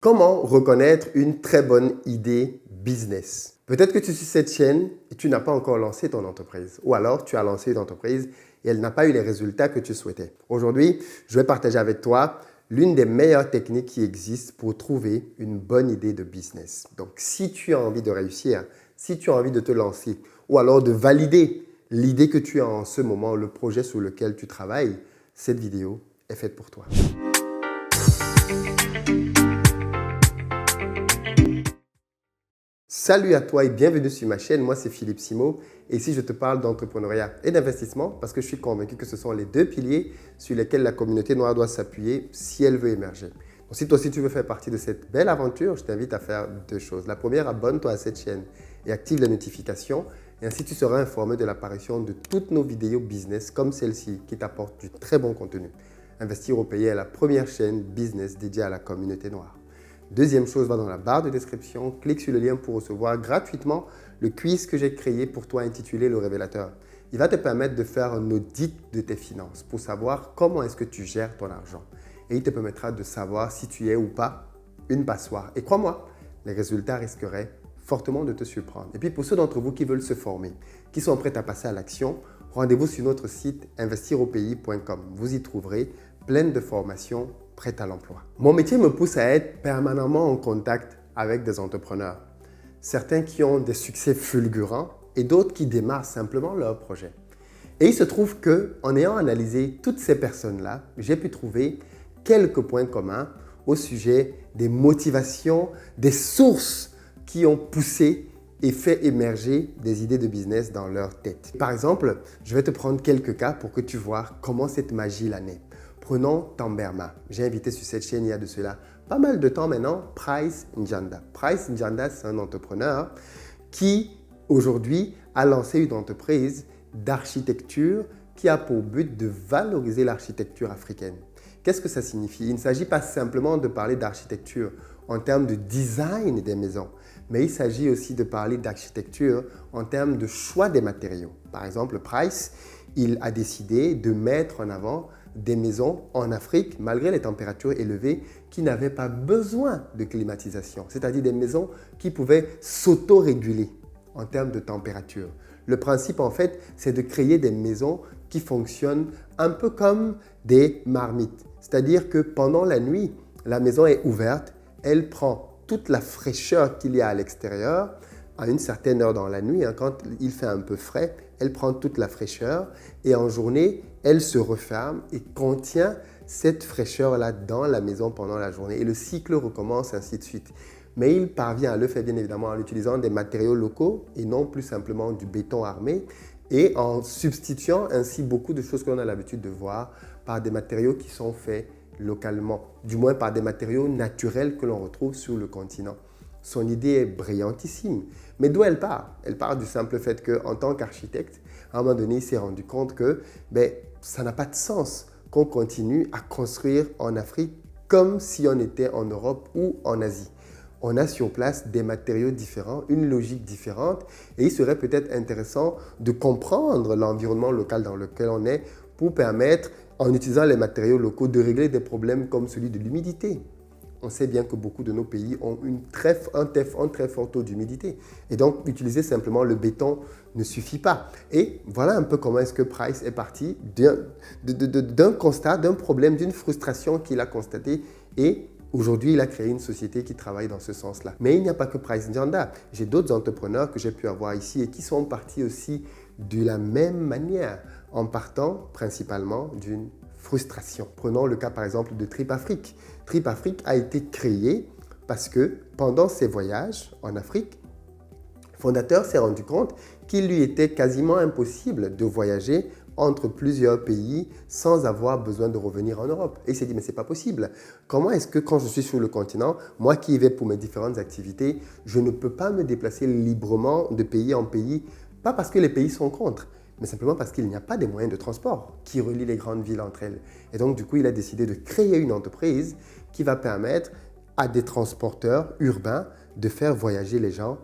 Comment reconnaître une très bonne idée business? Peut-être que tu suis cette chaîne et tu n'as pas encore lancé ton entreprise. Ou alors tu as lancé une entreprise et elle n'a pas eu les résultats que tu souhaitais. Aujourd'hui, je vais partager avec toi l'une des meilleures techniques qui existent pour trouver une bonne idée de business. Donc, si tu as envie de réussir, si tu as envie de te lancer ou alors de valider l'idée que tu as en ce moment, le projet sur lequel tu travailles, cette vidéo est faite pour toi. Salut à toi et bienvenue sur ma chaîne, moi c'est Philippe Simo et ici je te parle d'entrepreneuriat et d'investissement parce que je suis convaincu que ce sont les deux piliers sur lesquels la communauté noire doit s'appuyer si elle veut émerger. Donc si toi aussi tu veux faire partie de cette belle aventure, je t'invite à faire deux choses. La première, abonne-toi à cette chaîne et active les notifications et ainsi tu seras informé de l'apparition de toutes nos vidéos business comme celle-ci qui t'apporte du très bon contenu. Investir au pays est la première chaîne business dédiée à la communauté noire. Deuxième chose, va dans la barre de description, clique sur le lien pour recevoir gratuitement le quiz que j'ai créé pour toi intitulé Le Révélateur. Il va te permettre de faire un audit de tes finances pour savoir comment est-ce que tu gères ton argent. Et il te permettra de savoir si tu es ou pas une passoire. Et crois-moi, les résultats risqueraient fortement de te surprendre. Et puis pour ceux d'entre vous qui veulent se former, qui sont prêts à passer à l'action, rendez-vous sur notre site investiraupays.com. Vous y trouverez plein de formations prêtes à l'emploi. Mon métier me pousse à être permanemment en contact avec des entrepreneurs. Certains qui ont des succès fulgurants et d'autres qui démarrent simplement leur projet. Et il se trouve qu'en ayant analysé toutes ces personnes-là, j'ai pu trouver quelques points communs au sujet des motivations, des sources qui ont poussé et fait émerger des idées de business dans leur tête. Par exemple, je vais te prendre quelques cas pour que tu vois comment cette magie-là naît. Prenons Tamberma. J'ai invité sur cette chaîne il y a de cela pas mal de temps maintenant Price Njanda. Price Njanda, c'est un entrepreneur qui aujourd'hui a lancé une entreprise d'architecture qui a pour but de valoriser l'architecture africaine. Qu'est-ce que ça signifie? Il ne s'agit pas simplement de parler d'architecture en termes de design des maisons, mais il s'agit aussi de parler d'architecture en termes de choix des matériaux. Par exemple, Price, il a décidé de mettre en avant des maisons en Afrique, malgré les températures élevées, qui n'avaient pas besoin de climatisation, c'est-à-dire des maisons qui pouvaient s'auto-réguler en termes de température. Le principe, en fait, c'est de créer des maisons qui fonctionnent un peu comme des marmites. C'est-à-dire que pendant la nuit, la maison est ouverte, elle prend toute la fraîcheur qu'il y a à l'extérieur, à une certaine heure dans la nuit, quand il fait un peu frais, elle prend toute la fraîcheur et en journée, elle se referme et contient cette fraîcheur-là dans la maison pendant la journée. Et le cycle recommence ainsi de suite. Mais il parvient à le faire bien évidemment en utilisant des matériaux locaux et non plus simplement du béton armé et en substituant ainsi beaucoup de choses que l'on a l'habitude de voir par des matériaux qui sont faits localement, du moins par des matériaux naturels que l'on retrouve sur le continent. Son idée est brillantissime. Mais d'où elle part? Elle part du simple fait qu'en tant qu'architecte, à un moment donné, il s'est rendu compte que ça n'a pas de sens qu'on continue à construire en Afrique comme si on était en Europe ou en Asie. On a sur place des matériaux différents, une logique différente et il serait peut-être intéressant de comprendre l'environnement local dans lequel on est pour permettre, en utilisant les matériaux locaux, de régler des problèmes comme celui de l'humidité. On sait bien que beaucoup de nos pays ont un très fort taux d'humidité. Et donc, utiliser simplement le béton ne suffit pas. Et voilà un peu comment est-ce que Price est parti d'un constat, d'un problème, d'une frustration qu'il a constaté. Et aujourd'hui, il a créé une société qui travaille dans ce sens-là. Mais il n'y a pas que Price Njanda. J'ai d'autres entrepreneurs que j'ai pu avoir ici et qui sont partis aussi de la même manière, en partant principalement d'une frustration. Prenons le cas par exemple de Trip Afrique. Trip Afrique a été créé parce que pendant ses voyages en Afrique, le fondateur s'est rendu compte qu'il lui était quasiment impossible de voyager entre plusieurs pays sans avoir besoin de revenir en Europe. Et il s'est dit, mais ce n'est pas possible. Comment est-ce que quand je suis sur le continent, moi qui y vais pour mes différentes activités, je ne peux pas me déplacer librement de pays en pays, pas parce que les pays sont contre, mais simplement parce qu'il n'y a pas de moyens de transport qui relient les grandes villes entre elles. Et donc, du coup, il a décidé de créer une entreprise qui va permettre à des transporteurs urbains de faire voyager les gens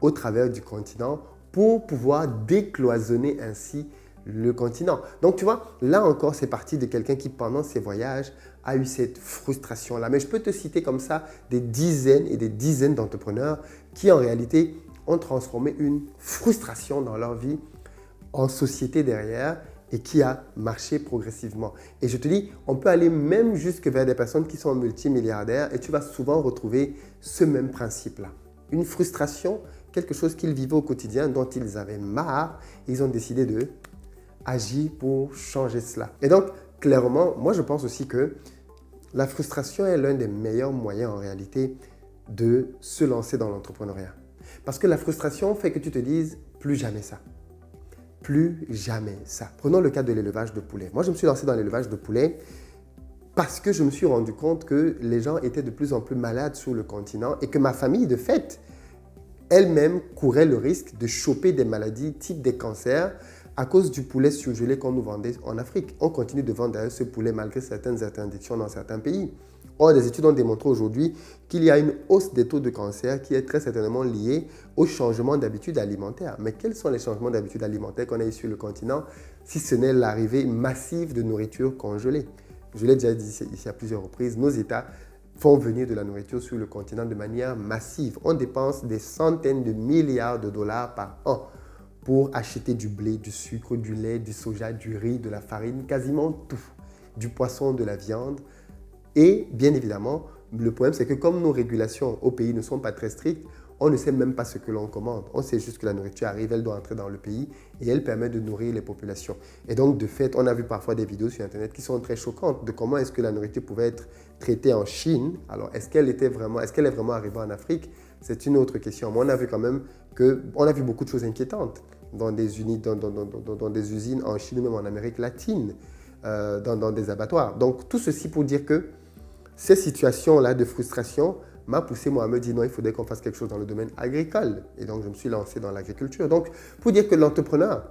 au travers du continent pour pouvoir décloisonner ainsi le continent. Donc, tu vois, là encore, c'est parti de quelqu'un qui, pendant ses voyages, a eu cette frustration-là. Mais je peux te citer comme ça des dizaines et des dizaines d'entrepreneurs qui, en réalité, ont transformé une frustration dans leur vie en société derrière et qui a marché progressivement. Et je te dis, on peut aller même jusque vers des personnes qui sont multimilliardaires et tu vas souvent retrouver ce même principe-là. Une frustration, quelque chose qu'ils vivaient au quotidien, dont ils avaient marre, et ils ont décidé de agir pour changer cela. Et donc, clairement, moi je pense aussi que la frustration est l'un des meilleurs moyens en réalité de se lancer dans l'entrepreneuriat. Parce que la frustration fait que tu te dises plus jamais ça. Plus jamais ça. Prenons le cas de l'élevage de poulets. Moi, je me suis lancé dans l'élevage de poulets parce que je me suis rendu compte que les gens étaient de plus en plus malades sur le continent et que ma famille, de fait, elle-même courait le risque de choper des maladies type des cancers à cause du poulet surgelé qu'on nous vendait en Afrique. On continue de vendre d'ailleurs ce poulet malgré certaines interdictions dans certains pays. Or, des études ont démontré aujourd'hui qu'il y a une hausse des taux de cancer qui est très certainement liée au changement d'habitudes alimentaires. Mais quels sont les changements d'habitudes alimentaires qu'on a eu sur le continent si ce n'est l'arrivée massive de nourriture congelée? Je l'ai déjà dit ici à plusieurs reprises, nos États font venir de la nourriture sur le continent de manière massive. On dépense des centaines de milliards de dollars par an pour acheter du blé, du sucre, du lait, du soja, du riz, de la farine, quasiment tout, du poisson, de la viande. Et bien évidemment, le problème c'est que comme nos régulations au pays ne sont pas très strictes, on ne sait même pas ce que l'on commande. On sait juste que la nourriture arrive, elle doit entrer dans le pays et elle permet de nourrir les populations. Et donc, de fait, on a vu parfois des vidéos sur Internet qui sont très choquantes de comment est-ce que la nourriture pouvait être traitée en Chine. Alors, est-ce qu'elle est vraiment arrivée en Afrique? C'est une autre question. Mais on a vu quand même on a vu beaucoup de choses inquiétantes dans des usines en Chine ou même en Amérique latine, dans des abattoirs. Donc, tout ceci pour dire que ces situations-là de frustration m'a poussé moi à me dire non, il faudrait qu'on fasse quelque chose dans le domaine agricole. Et donc, je me suis lancé dans l'agriculture. Donc, pour dire que l'entrepreneur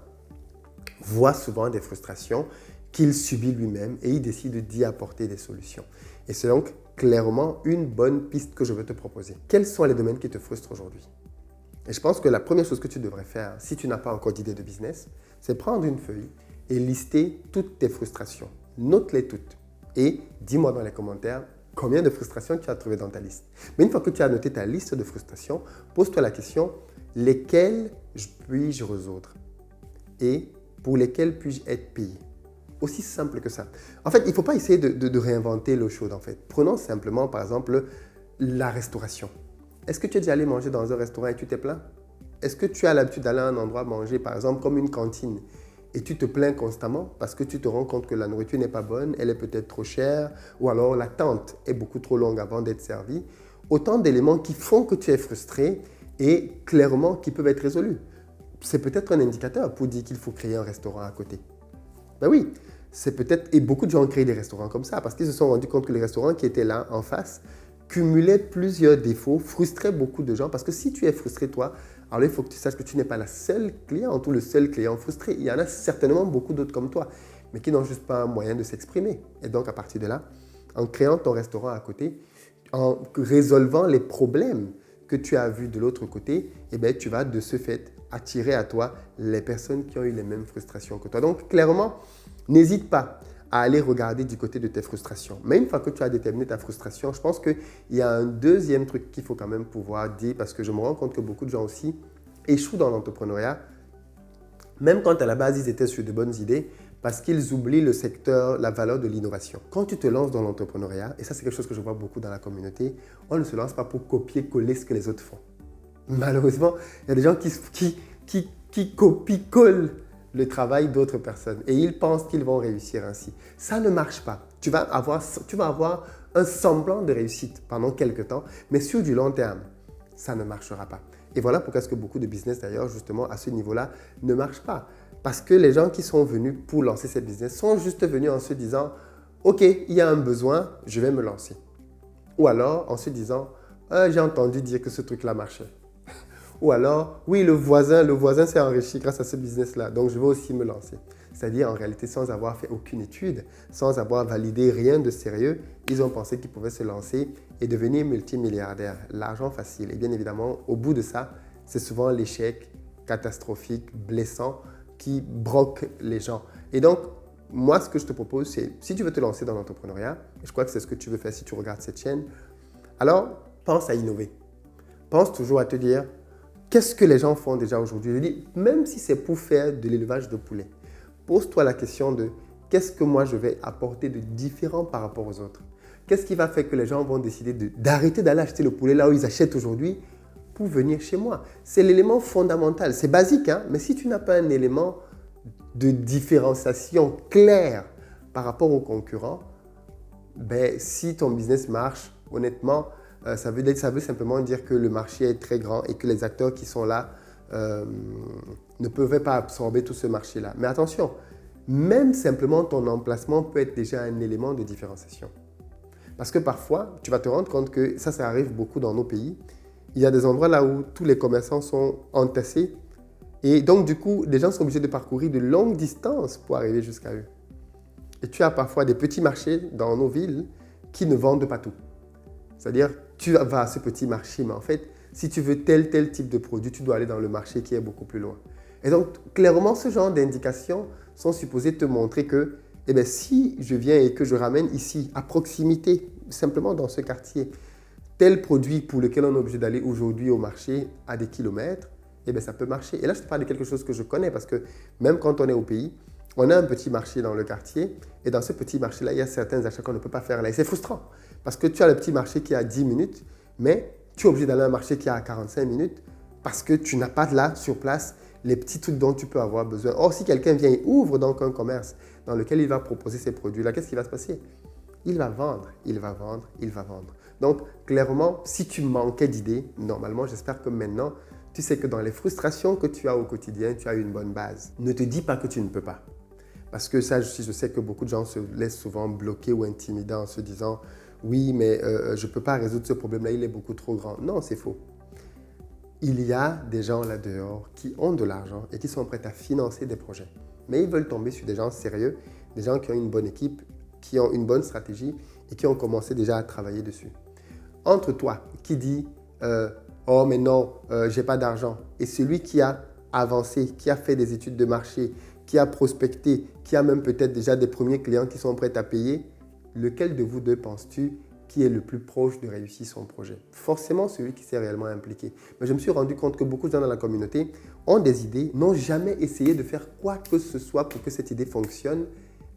voit souvent des frustrations qu'il subit lui-même et il décide d'y apporter des solutions. Et c'est donc clairement une bonne piste que je veux te proposer. Quels sont les domaines qui te frustrent aujourd'hui? Et je pense que la première chose que tu devrais faire, si tu n'as pas encore d'idée de business, c'est prendre une feuille et lister toutes tes frustrations. Note-les toutes et dis-moi dans les commentaires combien de frustrations tu as trouvé dans ta liste. Mais une fois que tu as noté ta liste de frustrations, pose-toi la question, lesquelles puis-je résoudre? Et pour lesquelles puis-je être payé? Aussi simple que ça. En fait, il ne faut pas essayer de réinventer l'eau chaude en fait. Prenons simplement par exemple la restauration. Est-ce que tu es déjà allé manger dans un restaurant et tu t'es plaint? Est-ce que tu as l'habitude d'aller à un endroit manger par exemple comme une cantine et tu te plains constamment parce que tu te rends compte que la nourriture n'est pas bonne, elle est peut-être trop chère ou alors l'attente est beaucoup trop longue avant d'être servie? Autant d'éléments qui font que tu es frustré et clairement qui peuvent être résolus. C'est peut-être un indicateur pour dire qu'il faut créer un restaurant à côté. Ben oui, c'est peut-être, et beaucoup de gens ont créé des restaurants comme ça parce qu'ils se sont rendus compte que les restaurants qui étaient là en face cumulaient plusieurs défauts, frustraient beaucoup de gens parce que si tu es frustré toi, alors il faut que tu saches que tu n'es pas la seule cliente ou le seul client frustré. Il y en a certainement beaucoup d'autres comme toi, mais qui n'ont juste pas un moyen de s'exprimer. Et donc à partir de là, en créant ton restaurant à côté, en résolvant les problèmes que tu as vus de l'autre côté, eh bien, tu vas de ce fait attirer à toi les personnes qui ont eu les mêmes frustrations que toi. Donc clairement, n'hésite pas à aller regarder du côté de tes frustrations. Mais une fois que tu as déterminé ta frustration, je pense qu'il y a un deuxième truc qu'il faut quand même pouvoir dire parce que je me rends compte que beaucoup de gens aussi échouent dans l'entrepreneuriat, même quand à la base ils étaient sur de bonnes idées, parce qu'ils oublient le secteur, la valeur de l'innovation. Quand tu te lances dans l'entrepreneuriat, et ça c'est quelque chose que je vois beaucoup dans la communauté, on ne se lance pas pour copier-coller ce que les autres font. Malheureusement, il y a des gens qui copient-collent le travail d'autres personnes et ils pensent qu'ils vont réussir ainsi. Ça ne marche pas. Tu vas avoir un semblant de réussite pendant quelques temps, mais sur du long terme, ça ne marchera pas. Et voilà pourquoi est-ce que beaucoup de business d'ailleurs, justement, à ce niveau-là, ne marchent pas. Parce que les gens qui sont venus pour lancer ces business sont juste venus en se disant « Ok, il y a un besoin, je vais me lancer. » Ou alors en se disant « J'ai entendu dire que ce truc-là marchait. » Ou alors, oui, le voisin s'est enrichi grâce à ce business-là, donc je vais aussi me lancer. C'est-à-dire, en réalité, sans avoir fait aucune étude, sans avoir validé rien de sérieux, ils ont pensé qu'ils pouvaient se lancer et devenir multimilliardaires. L'argent facile. Et bien évidemment, au bout de ça, c'est souvent l'échec catastrophique, blessant, qui broquent les gens. Et donc, moi, ce que je te propose, c'est, si tu veux te lancer dans l'entrepreneuriat, et je crois que c'est ce que tu veux faire si tu regardes cette chaîne, alors pense à innover. Pense toujours à te dire, qu'est-ce que les gens font déjà aujourd'hui? Je dis, même si c'est pour faire de l'élevage de poulets, pose-toi la question de, qu'est-ce que moi je vais apporter de différent par rapport aux autres? Qu'est-ce qui va faire que les gens vont décider d'arrêter d'aller acheter le poulet là où ils achètent aujourd'hui pour venir chez moi? C'est l'élément fondamental. C'est basique, hein? Mais si tu n'as pas un élément de différenciation claire par rapport aux concurrents, ben, si ton business marche, honnêtement, ça veut simplement dire que le marché est très grand et que les acteurs qui sont là ne peuvent pas absorber tout ce marché-là. Mais attention, même simplement ton emplacement peut être déjà un élément de différenciation. Parce que parfois, tu vas te rendre compte que ça arrive beaucoup dans nos pays. Il y a des endroits là où tous les commerçants sont entassés. Et donc, du coup, les gens sont obligés de parcourir de longues distances pour arriver jusqu'à eux. Et tu as parfois des petits marchés dans nos villes qui ne vendent pas tout. C'est-à-dire, tu vas à ce petit marché, mais en fait, si tu veux tel type de produit, tu dois aller dans le marché qui est beaucoup plus loin. Et donc, clairement, ce genre d'indications sont supposées te montrer que, eh bien, si je viens et que je ramène ici, à proximité, simplement dans ce quartier, tel produit pour lequel on est obligé d'aller aujourd'hui au marché à des kilomètres, eh bien, ça peut marcher. Et là, je te parle de quelque chose que je connais parce que même quand on est au pays, on a un petit marché dans le quartier et dans ce petit marché-là, il y a certains achats qu'on ne peut pas faire là. Et c'est frustrant parce que tu as le petit marché qui est à 10 minutes, mais tu es obligé d'aller à un marché qui est à 45 minutes parce que tu n'as pas là, sur place, les petits trucs dont tu peux avoir besoin. Or, si quelqu'un vient et ouvre donc un commerce dans lequel il va proposer ses produits-là, qu'est-ce qui va se passer? Il va vendre, il va vendre, il va vendre. Donc, clairement, si tu manquais d'idées, normalement, j'espère que maintenant, tu sais que dans les frustrations que tu as au quotidien, tu as une bonne base. Ne te dis pas que tu ne peux pas. Parce que ça, je sais que beaucoup de gens se laissent souvent bloquer ou intimider en se disant « Oui, mais je ne peux pas résoudre ce problème-là, il est beaucoup trop grand. » Non, c'est faux. Il y a des gens là dehors qui ont de l'argent et qui sont prêts à financer des projets. Mais ils veulent tomber sur des gens sérieux, des gens qui ont une bonne équipe, qui ont une bonne stratégie et qui ont commencé déjà à travailler dessus. Entre toi qui dit oh mais non, j'ai pas d'argent, et celui qui a avancé, qui a fait des études de marché, qui a prospecté, qui a même peut-être déjà des premiers clients qui sont prêts à payer, lequel de vous deux penses-tu qui est le plus proche de réussir son projet? Forcément celui qui s'est réellement impliqué. Mais je me suis rendu compte que beaucoup de gens dans la communauté ont des idées, n'ont jamais essayé de faire quoi que ce soit pour que cette idée fonctionne,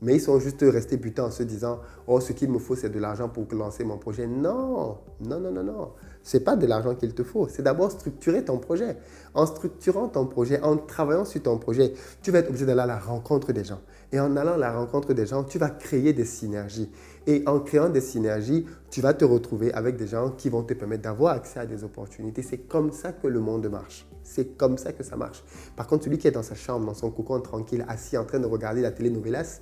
mais ils sont juste restés butants en se disant « Oh, ce qu'il me faut, c'est de l'argent pour lancer mon projet. » Non, non, non, non, non. Ce n'est pas de l'argent qu'il te faut. C'est d'abord structurer ton projet. En structurant ton projet, en travaillant sur ton projet, tu vas être obligé d'aller à la rencontre des gens. Et en allant à la rencontre des gens, tu vas créer des synergies. Et en créant des synergies, tu vas te retrouver avec des gens qui vont te permettre d'avoir accès à des opportunités. C'est comme ça que le monde marche. C'est comme ça que ça marche. Par contre, celui qui est dans sa chambre, dans son cocon tranquille, assis en train de regarder la télénovelas,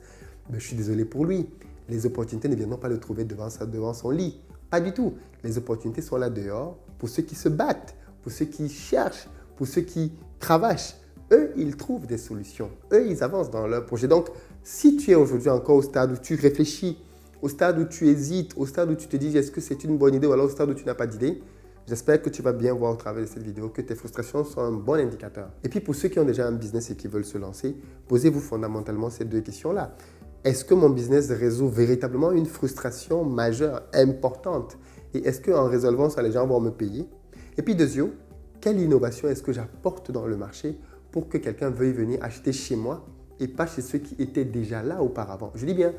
ben, je suis désolé pour lui. Les opportunités ne viendront pas le trouver devant son lit. Pas du tout. Les opportunités sont là dehors pour ceux qui se battent, pour ceux qui cherchent, pour ceux qui travaillent. Eux, ils trouvent des solutions. Eux, ils avancent dans leur projet. Donc, si tu es aujourd'hui encore au stade où tu réfléchis, au stade où tu hésites, au stade où tu te dis est-ce que c'est une bonne idée ou alors au stade où tu n'as pas d'idée, j'espère que tu vas bien voir au travers de cette vidéo que tes frustrations sont un bon indicateur. Et puis pour ceux qui ont déjà un business et qui veulent se lancer, posez-vous fondamentalement ces deux questions-là. Est-ce que mon business résout véritablement une frustration majeure, importante? Et est-ce qu'en résolvant ça, les gens vont me payer? Et puis deuxièmement, quelle innovation est-ce que j'apporte dans le marché pour que quelqu'un veuille venir acheter chez moi et pas chez ceux qui étaient déjà là auparavant? Je dis bien,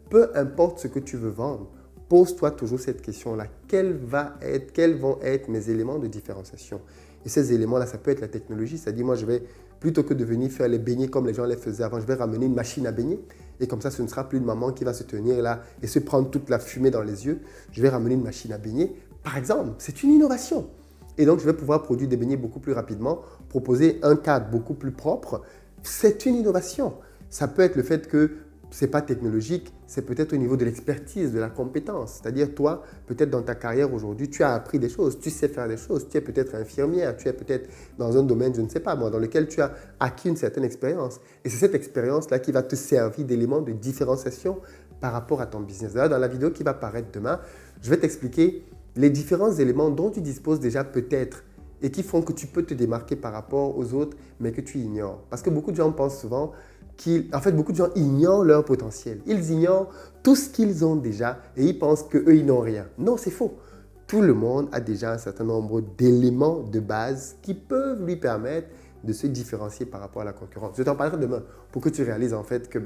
peu importe ce que tu veux vendre, pose-toi toujours cette question-là. Quels vont être mes éléments de différenciation? Et ces éléments-là, ça peut être la technologie. C'est-à-dire, moi, je vais, plutôt que de venir faire les beignets comme les gens les faisaient avant, je vais ramener une machine à baigner. Et comme ça, ce ne sera plus une maman qui va se tenir là et se prendre toute la fumée dans les yeux. Je vais ramener une machine à baigner. Par exemple, c'est une innovation. Et donc, je vais pouvoir produire des beignets beaucoup plus rapidement, proposer un cadre beaucoup plus propre. C'est une innovation. Ça peut être le fait que ce n'est pas technologique, c'est peut-être au niveau de l'expertise, de la compétence. C'est-à-dire, toi, peut-être dans ta carrière aujourd'hui, tu as appris des choses, tu sais faire des choses, tu es peut-être infirmière, tu es peut-être dans un domaine, je ne sais pas moi, dans lequel tu as acquis une certaine expérience. Et c'est cette expérience-là qui va te servir d'élément de différenciation par rapport à ton business. D'ailleurs, dans la vidéo qui va paraître demain, je vais t'expliquer les différents éléments dont tu disposes déjà peut-être et qui font que tu peux te démarquer par rapport aux autres, mais que tu ignores. Parce que beaucoup de gens pensent souvent beaucoup de gens ignorent leur potentiel. Ils ignorent tout ce qu'ils ont déjà et ils pensent qu'eux, ils n'ont rien. Non, c'est faux. Tout le monde a déjà un certain nombre d'éléments de base qui peuvent lui permettre de se différencier par rapport à la concurrence. Je t'en parlerai demain pour que tu réalises en fait que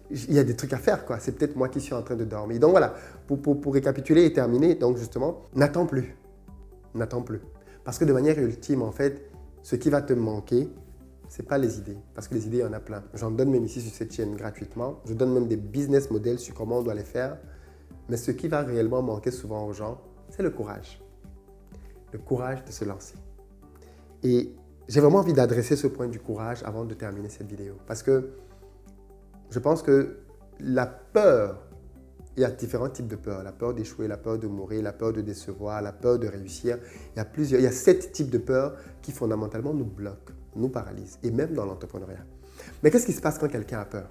il y a des trucs à faire, quoi. C'est peut-être moi qui suis en train de dormir. Donc voilà, pour récapituler et terminer, donc justement, n'attends plus. N'attends plus. Parce que de manière ultime, en fait, ce qui va te manquer, ce n'est pas les idées. Parce que les idées, il y en a plein. J'en donne même ici sur cette chaîne gratuitement. Je donne même des business models sur comment on doit les faire. Mais ce qui va réellement manquer souvent aux gens, c'est le courage. Le courage de se lancer. Et j'ai vraiment envie d'adresser ce point du courage avant de terminer cette vidéo. Parce que je pense que la peur, il y a différents types de peurs. La peur d'échouer, la peur de mourir, la peur de décevoir, la peur de réussir. Il y a 7 types de peurs qui fondamentalement nous bloquent, nous paralysent, et même dans l'entrepreneuriat. Mais qu'est-ce qui se passe quand quelqu'un a peur?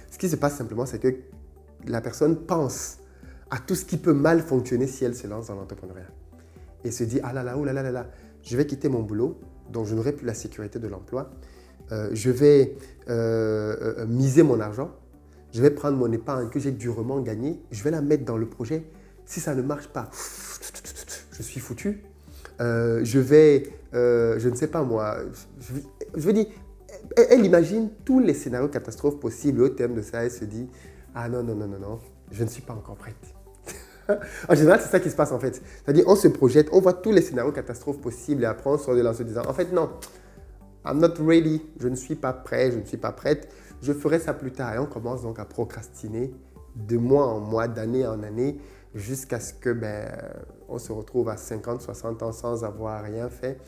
Ce qui se passe simplement, c'est que la personne pense à tout ce qui peut mal fonctionner si elle se lance dans l'entrepreneuriat. Et se dit, ah là là, oh là là là là, je vais quitter mon boulot, donc je n'aurai plus la sécurité de l'emploi. Je vais miser mon argent. Je vais prendre mon épargne que j'ai durement gagnée. Je vais la mettre dans le projet. Si ça ne marche pas, je suis foutu. Je ne sais pas moi, je veux dire, elle imagine tous les scénarios catastrophes possibles au terme de ça. Elle se dit, ah non, non, non, non, non, je ne suis pas encore prête. En général, c'est ça qui se passe en fait. C'est-à-dire, on se projette, on voit tous les scénarios catastrophes possibles et après on sort de là en se disant, en fait non, I'm not ready, je ne suis pas prêt, je ne suis pas prête, je ferai ça plus tard. Et on commence donc à procrastiner de mois en mois, d'année en année, jusqu'à ce que on se retrouve à 50, 60 ans sans avoir rien fait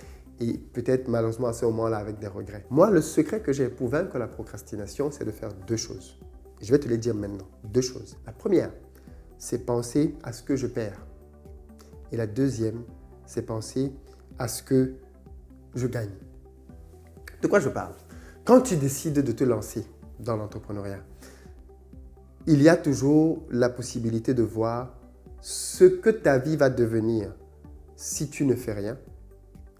et peut-être malheureusement à ce moment-là avec des regrets. Moi, le secret que j'ai pour vaincre la procrastination, c'est de faire 2 choses. Je vais te les dire maintenant, 2 choses. La première, c'est penser à ce que je perds. Et la deuxième, c'est penser à ce que je gagne. De quoi je parle? Quand tu décides de te lancer dans l'entrepreneuriat, il y a toujours la possibilité de voir ce que ta vie va devenir si tu ne fais rien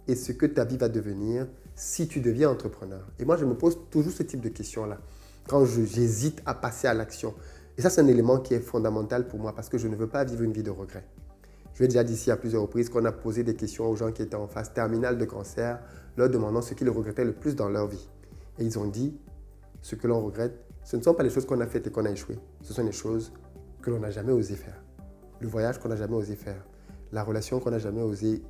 et ce que ta vie va devenir si tu deviens entrepreneur. Et moi, je me pose toujours ce type de questions-là quand j'hésite à passer à l'action. Et ça, c'est un élément qui est fondamental pour moi parce que je ne veux pas vivre une vie de regret. Je l'ai déjà dit ici à plusieurs reprises qu'on a posé des questions aux gens qui étaient en phase terminale de cancer, leur demandant ce qu'ils regrettaient le plus dans leur vie. Et ils ont dit, ce que l'on regrette, ce ne sont pas les choses qu'on a faites et qu'on a échoué. Ce sont les choses que l'on n'a jamais osé faire. Le voyage qu'on n'a jamais osé faire. La relation qu'on n'a jamais osé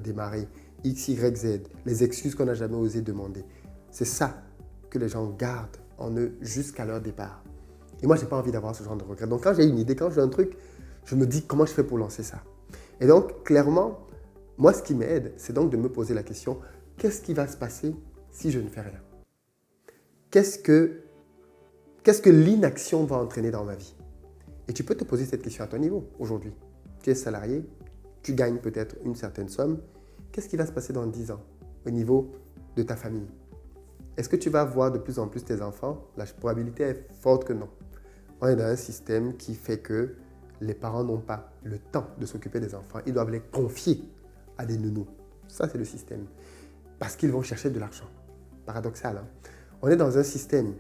démarrer. X, Y, Z. Les excuses qu'on n'a jamais osé demander. C'est ça que les gens gardent en eux jusqu'à leur départ. Et moi, je n'ai pas envie d'avoir ce genre de regret. Donc, quand j'ai une idée, quand j'ai un truc, je me dis comment je fais pour lancer ça. Et donc, clairement, moi, ce qui m'aide, c'est donc de me poser la question, qu'est-ce qui va se passer si je ne fais rien? Qu'est-ce que l'inaction va entraîner dans ma vie? Et tu peux te poser cette question à ton niveau aujourd'hui. Tu es salarié, tu gagnes peut-être une certaine somme. Qu'est-ce qui va se passer dans 10 ans au niveau de ta famille? Est-ce que tu vas voir de plus en plus tes enfants? La probabilité est forte que non. On est dans un système qui fait que les parents n'ont pas le temps de s'occuper des enfants. Ils doivent les confier à des nounous. Ça, c'est le système. Parce qu'ils vont chercher de l'argent. Paradoxal, hein? On est dans un système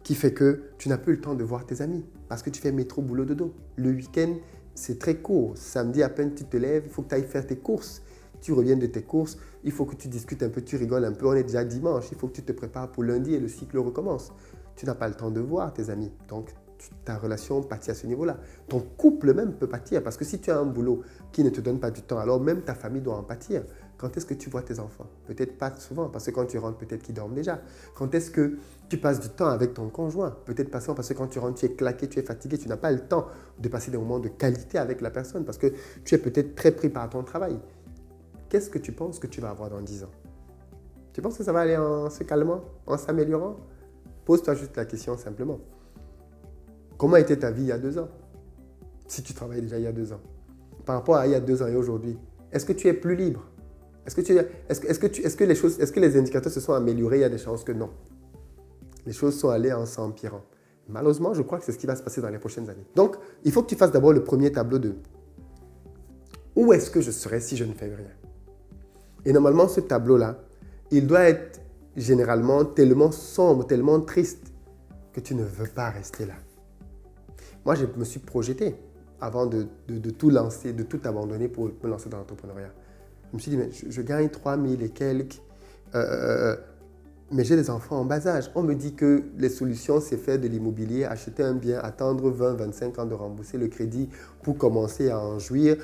qui fait que tu n'as plus le temps de voir tes amis parce que tu fais métro, boulot, dodo. Le week-end, c'est très court. Samedi, à peine tu te lèves, il faut que tu ailles faire tes courses. Tu reviens de tes courses, il faut que tu discutes un peu, tu rigoles un peu. On est déjà dimanche, il faut que tu te prépares pour lundi et le cycle recommence. Tu n'as pas le temps de voir tes amis. Donc, ta relation pâtit à ce niveau-là. Ton couple même peut pâtir parce que si tu as un boulot qui ne te donne pas du temps, alors même ta famille doit en pâtir. Quand est-ce que tu vois tes enfants? Peut-être pas souvent parce que quand tu rentres, peut-être qu'ils dorment déjà. Quand est-ce que tu passes du temps avec ton conjoint? Peut-être pas souvent parce que quand tu rentres, tu es claqué, tu es fatigué, tu n'as pas le temps de passer des moments de qualité avec la personne parce que tu es peut-être très pris par ton travail. Qu'est-ce que tu penses que tu vas avoir dans 10 ans? Tu penses que ça va aller en se calmant, en s'améliorant? Pose-toi juste la question simplement. Comment était ta vie il y a 2 ans? Si tu travaillais déjà il y a 2 ans. Par rapport à il y a 2 ans et aujourd'hui, est-ce que tu es plus libre? Est-ce que les indicateurs se sont améliorés? Il y a des chances que non. Les choses sont allées en s'empirant. Malheureusement, je crois que c'est ce qui va se passer dans les prochaines années. Donc, il faut que tu fasses d'abord le premier tableau de où est-ce que je serais si je ne fais rien? Et normalement, ce tableau-là, il doit être généralement tellement sombre, tellement triste, que tu ne veux pas rester là. Moi, je me suis projeté avant de tout lancer, de tout abandonner pour me lancer dans l'entrepreneuriat. Je me suis dit, mais je gagne 3 000 et quelques, mais j'ai des enfants en bas âge. On me dit que les solutions, c'est faire de l'immobilier, acheter un bien, attendre 20, 25 ans de rembourser le crédit pour commencer à en jouir.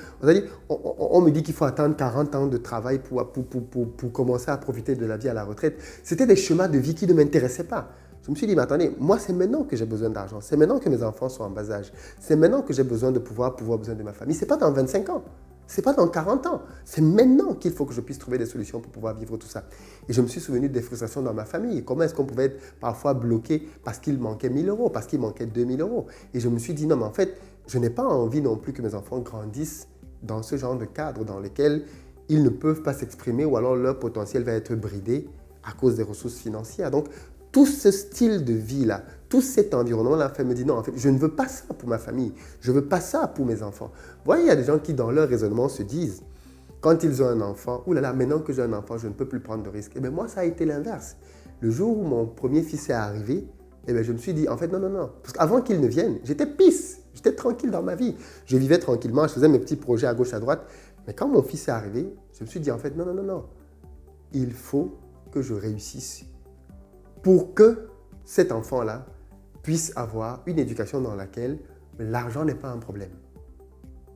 On me dit qu'il faut attendre 40 ans de travail pour commencer à profiter de la vie à la retraite. C'était des schémas de vie qui ne m'intéressaient pas. Je me suis dit, mais attendez, moi, c'est maintenant que j'ai besoin d'argent. C'est maintenant que mes enfants sont en bas âge. C'est maintenant que j'ai besoin de pouvoir besoin de ma famille. Ce n'est pas dans 25 ans. Ce n'est pas dans 40 ans. C'est maintenant qu'il faut que je puisse trouver des solutions pour pouvoir vivre tout ça. Et je me suis souvenu des frustrations dans ma famille. Comment est-ce qu'on pouvait être parfois bloqué parce qu'il manquait 1 000 euros, parce qu'il manquait 2 000 euros. Et je me suis dit, non, mais en fait, je n'ai pas envie non plus que mes enfants grandissent dans ce genre de cadre dans lequel ils ne peuvent pas s'exprimer ou alors leur potentiel va être bridé à cause des ressources financières. Donc, tout ce style de vie-là, tout cet environnement-là me dit non, en fait, je ne veux pas ça pour ma famille, je ne veux pas ça pour mes enfants. Vous voyez, il y a des gens qui, dans leur raisonnement, se disent, quand ils ont un enfant, ouh là là, maintenant que j'ai un enfant, je ne peux plus prendre de risques. Eh bien, moi, ça a été l'inverse. Le jour où mon premier fils est arrivé, eh bien, je me suis dit, en fait, non, non, non. Parce qu'avant qu'il ne vienne, j'étais pisse, j'étais tranquille dans ma vie. Je vivais tranquillement, je faisais mes petits projets à gauche, à droite. Mais quand mon fils est arrivé, je me suis dit, en fait, non, non, non, non. Il faut que je réussisse pour que cet enfant-là puisse avoir une éducation dans laquelle l'argent n'est pas un problème.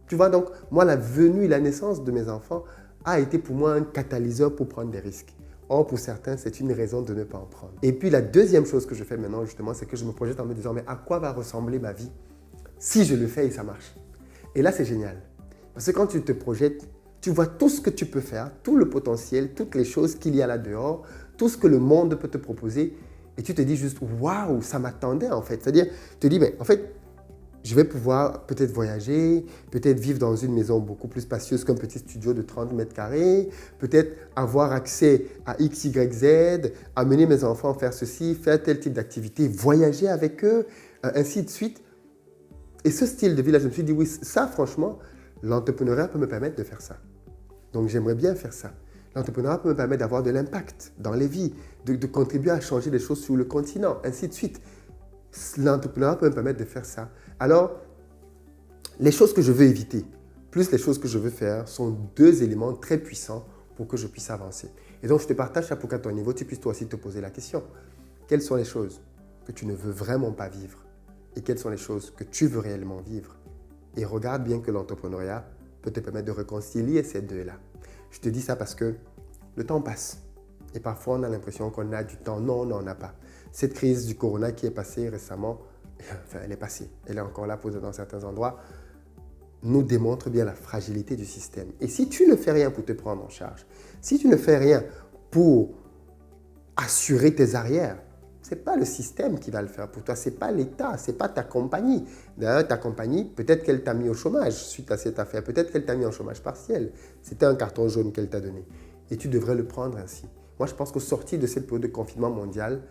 Tu vois, donc, moi, la venue et la naissance de mes enfants a été pour moi un catalyseur pour prendre des risques. Or, pour certains, c'est une raison de ne pas en prendre. Et puis, la deuxième chose que je fais maintenant, justement, c'est que je me projette en me disant, mais à quoi va ressembler ma vie si je le fais et ça marche? Et là, c'est génial. Parce que quand tu te projettes, tu vois tout ce que tu peux faire, tout le potentiel, toutes les choses qu'il y a là dehors, tout ce que le monde peut te proposer. Et tu te dis juste, waouh, ça m'attendait en fait. C'est-à-dire, tu te dis, mais en fait, je vais pouvoir peut-être voyager, peut-être vivre dans une maison beaucoup plus spacieuse qu'un petit studio de 30 mètres carrés, peut-être avoir accès à X, Y, Z, amener mes enfants à faire ceci, faire tel type d'activité, voyager avec eux, ainsi de suite. Et ce style de vie-là, je me suis dit, oui, ça, franchement, l'entrepreneuriat peut me permettre de faire ça. Donc, j'aimerais bien faire ça. L'entrepreneuriat peut me permettre d'avoir de l'impact dans les vies, de contribuer à changer les choses sur le continent, ainsi de suite. L'entrepreneuriat peut me permettre de faire ça. Alors, les choses que je veux éviter, plus les choses que je veux faire, sont deux éléments très puissants pour que je puisse avancer. Et donc, je te partage ça pour qu'à ton niveau, tu puisses toi aussi te poser la question. Quelles sont les choses que tu ne veux vraiment pas vivre? Et quelles sont les choses que tu veux réellement vivre? Et regarde bien que l'entrepreneuriat peut te permettre de réconcilier ces deux-là. Je te dis ça parce que le temps passe. Et parfois, on a l'impression qu'on a du temps. Non, on n'en a pas. Cette crise du corona qui est passée récemment, enfin, elle est passée. Elle est encore là dans certains endroits, nous démontre bien la fragilité du système. Et si tu ne fais rien pour te prendre en charge, si tu ne fais rien pour assurer tes arrières, ce n'est pas le système qui va le faire pour toi, ce n'est pas l'État, ce n'est pas ta compagnie. D'ailleurs, ta compagnie, peut-être qu'elle t'a mis au chômage suite à cette affaire, peut-être qu'elle t'a mis en chômage partiel. C'était un carton jaune qu'elle t'a donné. Et tu devrais le prendre ainsi. Moi, je pense qu'au sortir de cette période de confinement mondial,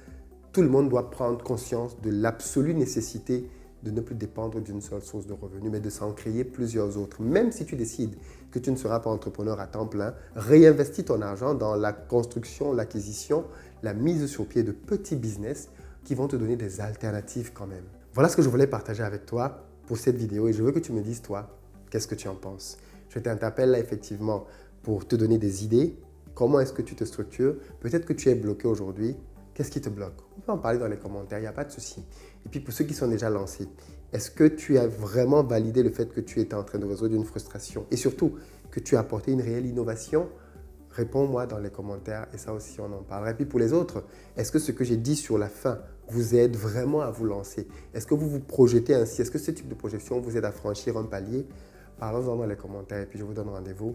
tout le monde doit prendre conscience de l'absolue nécessité de ne plus dépendre d'une seule source de revenus, mais de s'en créer plusieurs autres. Même si tu décides que tu ne seras pas entrepreneur à temps plein, réinvestis ton argent dans la construction, l'acquisition, la mise sur pied de petits business qui vont te donner des alternatives quand même. Voilà ce que je voulais partager avec toi pour cette vidéo et je veux que tu me dises, toi, qu'est-ce que tu en penses? Je t'interpelle là effectivement pour te donner des idées. Comment est-ce que tu te structures? Peut-être que tu es bloqué aujourd'hui. Qu'est-ce qui te bloque? On peut en parler dans les commentaires, il n'y a pas de souci. Et puis pour ceux qui sont déjà lancés, est-ce que tu as vraiment validé le fait que tu étais en train de résoudre une frustration et surtout que tu as apporté une réelle innovation? Réponds-moi dans les commentaires et ça aussi on en parlera. Et puis pour les autres, est-ce que ce que j'ai dit sur la fin vous aide vraiment à vous lancer? Est-ce que vous vous projetez ainsi? Est-ce que ce type de projection vous aide à franchir un palier? Parlons-en dans les commentaires et puis je vous donne rendez-vous.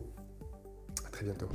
À très bientôt.